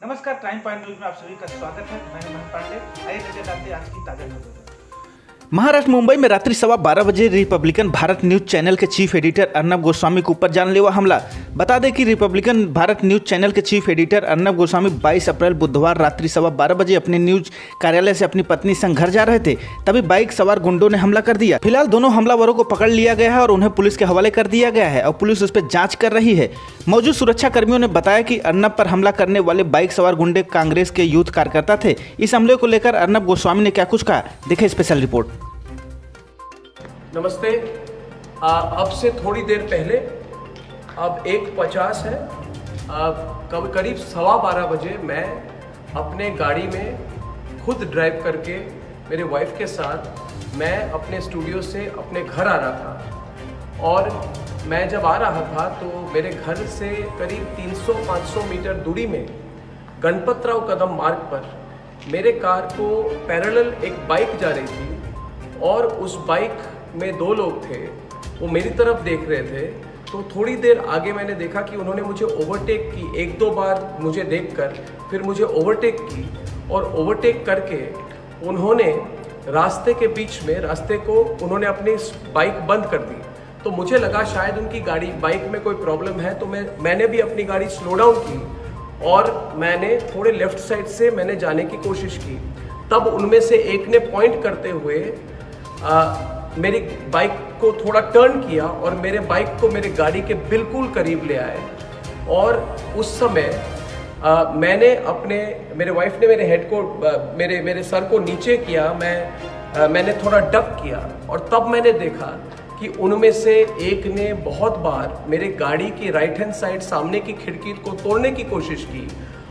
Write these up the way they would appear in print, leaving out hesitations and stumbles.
नमस्कार, time point news में आप सभी का स्वागत है। मैं हेमंत पांडे। आइए नजर डालते हैं आज की ताजा खबरों पर। महाराष्ट्र मुंबई में रात्रि 12:15 बजे रिपब्लिकन भारत न्यूज चैनल के चीफ एडिटर अर्नब गोस्वामी के ऊपर जानलेवा हमला। बता दें कि रिपब्लिकन भारत न्यूज चैनल के चीफ एडिटर अर्नब गोस्वामी 22 अप्रैल बुधवार रात्रि 12:15 बजे अपने न्यूज कार्यालय से अपनी पत्नी संग घर जा रहे थे, तभी बाइक सवार गुंडों ने हमला कर दिया। फिलहाल दोनों हमलावरों को पकड़ लिया गया है और उन्हें पुलिस के हवाले कर दिया गया है और पुलिस उस पर जांच कर रही है। मौजूद सुरक्षा कर्मियों ने बताया कि अर्नब पर हमला करने वाले बाइक सवार गुंडे कांग्रेस के यूथ कार्यकर्ता थे। इस हमले को लेकर अर्नब गोस्वामी ने क्या कुछ कहा, देखें स्पेशल रिपोर्ट। नमस्ते। अब से थोड़ी देर पहले, अब 1:50 है, करीब 12:15 बजे मैं अपने गाड़ी में खुद ड्राइव करके मेरे वाइफ के साथ मैं अपने स्टूडियो से अपने घर आ रहा था। और मैं जब आ रहा था तो मेरे घर से करीब 300-500 मीटर दूरी में गणपतराव कदम मार्ग पर मेरे कार को पैरेलल एक बाइक जा रही थी और उस बाइक में 2 लोग थे। वो मेरी तरफ देख रहे थे। तो थोड़ी देर आगे मैंने देखा कि उन्होंने मुझे ओवरटेक की। 1-2 बार मुझे देखकर फिर मुझे ओवरटेक की और ओवरटेक करके उन्होंने रास्ते के बीच में उन्होंने अपनी बाइक बंद कर दी। तो मुझे लगा शायद उनकी बाइक में कोई प्रॉब्लम है। तो मैंने भी अपनी गाड़ी स्लो डाउन की और मैंने थोड़े लेफ्ट साइड से मैंने जाने की कोशिश की। तब उनमें से एक ने पॉइंट करते हुए मेरी बाइक को थोड़ा टर्न किया और मेरे बाइक को मेरे गाड़ी के बिल्कुल करीब ले आए। और उस समय मेरे वाइफ ने मेरे हेड को मेरे सर को नीचे किया। मैंने थोड़ा डक किया और तब मैंने देखा कि उनमें से एक ने बहुत बार मेरे गाड़ी की राइट हैंड साइड सामने की खिड़की को तोड़ने की कोशिश की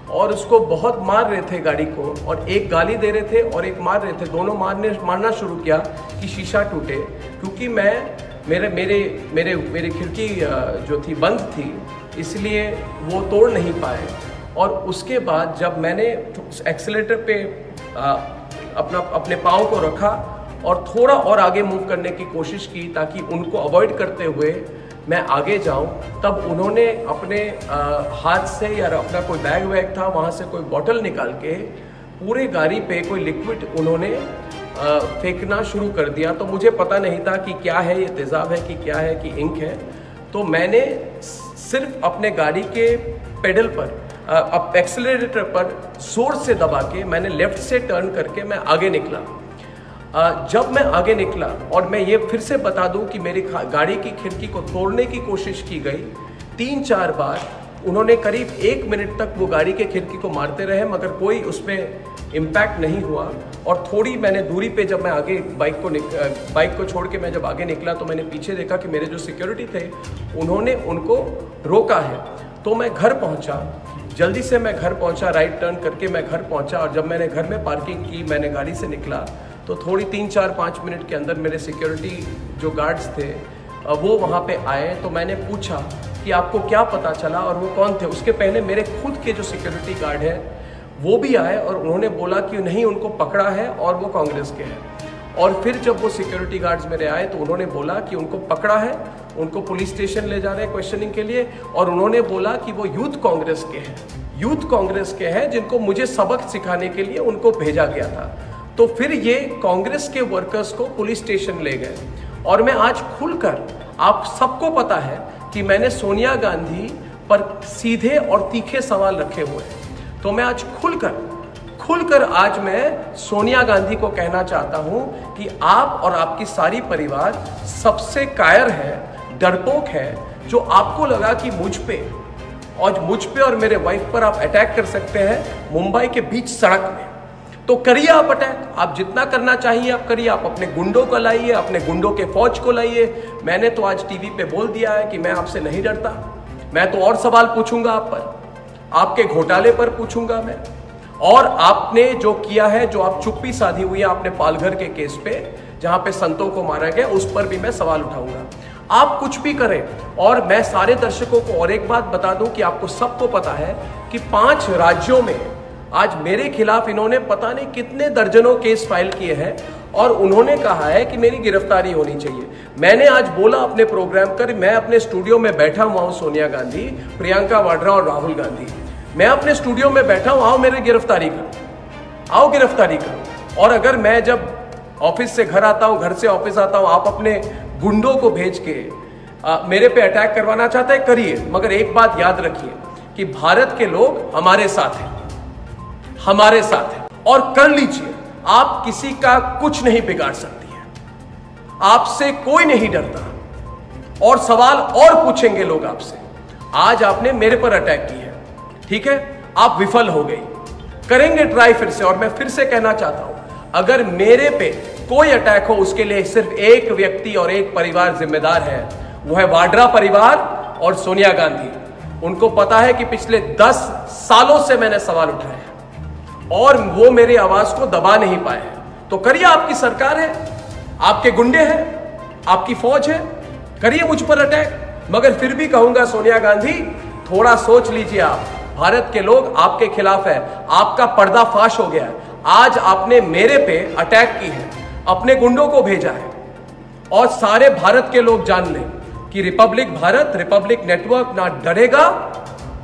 और उसको बहुत मार रहे थे गाड़ी को, और एक गाली दे रहे थे और एक मार रहे थे। दोनों मारना शुरू किया कि शीशा टूटे, क्योंकि मेरे खिड़की जो थी बंद थी, इसलिए वो तोड़ नहीं पाए। और उसके बाद जब मैंने एक्सीलेटर पे अपने पाँव को रखा और थोड़ा और आगे मूव करने की कोशिश की ताकि उनको अवॉइड करते हुए मैं आगे जाऊं, तब उन्होंने अपने हाथ से या अपना कोई बैग था वहाँ से कोई बॉटल निकाल के पूरे गाड़ी पे कोई लिक्विड उन्होंने फेंकना शुरू कर दिया। तो मुझे पता नहीं था कि क्या है, ये तेज़ाब है कि क्या है कि इंक है। तो मैंने सिर्फ अपने गाड़ी के पेडल पर एक्सेलरेटर पर जोर से दबा के मैंने लेफ्ट से टर्न करके मैं आगे निकला। जब मैं आगे निकला, और मैं ये फिर से बता दूं कि मेरी गाड़ी की खिड़की को तोड़ने की कोशिश की गई 3-4 बार। उन्होंने करीब 1 मिनट तक वो गाड़ी के खिड़की को मारते रहे, मगर कोई उसमें इम्पैक्ट नहीं हुआ। और थोड़ी मैंने दूरी पे जब मैं आगे बाइक को छोड़ के मैं जब आगे निकला तो मैंने पीछे देखा कि मेरे जो सिक्योरिटी थे उन्होंने उनको रोका है। तो मैं घर पहुँचा, जल्दी से मैं घर पहुँचा, राइट टर्न करके मैं घर पहुँचा। और जब मैंने घर में पार्किंग की, मैंने गाड़ी से निकला तो थोड़ी 3-4-5 मिनट के अंदर मेरे सिक्योरिटी जो गार्ड्स थे वो वहाँ पे आए। तो मैंने पूछा कि आपको क्या पता चला और वो कौन थे। उसके पहले मेरे खुद के जो सिक्योरिटी गार्ड हैं वो भी आए और उन्होंने बोला कि नहीं, उनको पकड़ा है और वो कांग्रेस के हैं। और फिर जब वो सिक्योरिटी गार्ड्स मेरे आए तो उन्होंने बोला कि उनको पकड़ा है, उनको पुलिस स्टेशन ले जा रहे हैं क्वेश्चनिंग के लिए। और उन्होंने बोला कि वो यूथ कांग्रेस के हैं जिनको मुझे सबक सिखाने के लिए उनको भेजा गया था। तो फिर ये कांग्रेस के वर्कर्स को पुलिस स्टेशन ले गए। और मैं आज खुलकर, आप सबको पता है कि मैंने सोनिया गांधी पर सीधे और तीखे सवाल रखे हुए हैं। तो मैं आज खुलकर आज मैं सोनिया गांधी को कहना चाहता हूं कि आप और आपकी सारी परिवार सबसे कायर है, डरपोक है, जो आपको लगा कि मुझ पे और मेरे वाइफ पर आप अटैक कर सकते हैं मुंबई के बीच सड़क में। तो करिए आप अटैक, आप जितना करना चाहिए आप करिए। आप अपने गुंडों को लाइए, अपने गुंडों के फौज को लाइए। मैंने तो आज टीवी पे बोल दिया है कि मैं आपसे नहीं डरता। मैं तो और सवाल पूछूंगा आप पर, आपके घोटाले पर पूछूंगा मैं। और आपने जो किया है, जो आप चुप्पी साधी हुई है आपने पालघर के केस पे जहां पे संतों को मारा गया, उस पर भी मैं सवाल उठाऊंगा। आप कुछ भी करें। और मैं सारे दर्शकों को और एक बात बता दूं कि आपको सबको पता है कि 5 राज्यों में आज मेरे खिलाफ इन्होंने पता नहीं कितने दर्जनों केस फाइल किए हैं और उन्होंने कहा है कि मेरी गिरफ्तारी होनी चाहिए। मैंने आज बोला अपने प्रोग्राम कर, मैं अपने स्टूडियो में बैठा हुआ हूं सोनिया गांधी, प्रियंका वाड्रा और राहुल गांधी। मैं अपने स्टूडियो में बैठा हूं, आओ मेरे गिरफ्तारी करो, आओ गिरफ्तारी करो। और अगर मैं जब ऑफिस से घर आता हूं, घर से ऑफिस आता हूं, आप अपने गुंडों को भेज के मेरे पे अटैक करवाना चाहते हैं, करिए, मगर एक बात याद रखिए कि भारत के लोग हमारे साथ हैं, हमारे साथ हैं, और कर लीजिए। आप किसी का कुछ नहीं बिगाड़ सकती है, आपसे कोई नहीं डरता, और सवाल और पूछेंगे लोग आपसे। आज आपने मेरे पर अटैक की है, ठीक है, आप विफल हो गई, करेंगे ट्राई फिर से। और मैं फिर से कहना चाहता हूं, अगर मेरे पे कोई अटैक हो, उसके लिए सिर्फ एक व्यक्ति और एक परिवार जिम्मेदार है, वो है वाड्रा परिवार और सोनिया गांधी। उनको पता है कि पिछले 10 सालों से मैंने सवाल उठाए हैं और वो मेरी आवाज को दबा नहीं पाए हैं। तो करिए, आपकी सरकार है, आपके गुंडे हैं, आपकी फौज है, करिए मुझ पर अटैक। मगर फिर भी कहूंगा, सोनिया गांधी, थोड़ा सोच लीजिए। आप, भारत के लोग आपके खिलाफ है, आपका पर्दाफाश हो गया है। आज आपने मेरे पे अटैक की है, अपने गुंडों को भेजा है, और सारे भारत के लोग जान लें कि रिपब्लिक भारत, रिपब्लिक नेटवर्क ना डरेगा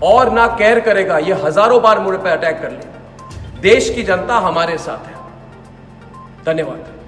और ना केयर करेगा। ये हजारों बार मुझ पे अटैक कर ले, देश की जनता हमारे साथ है। धन्यवाद।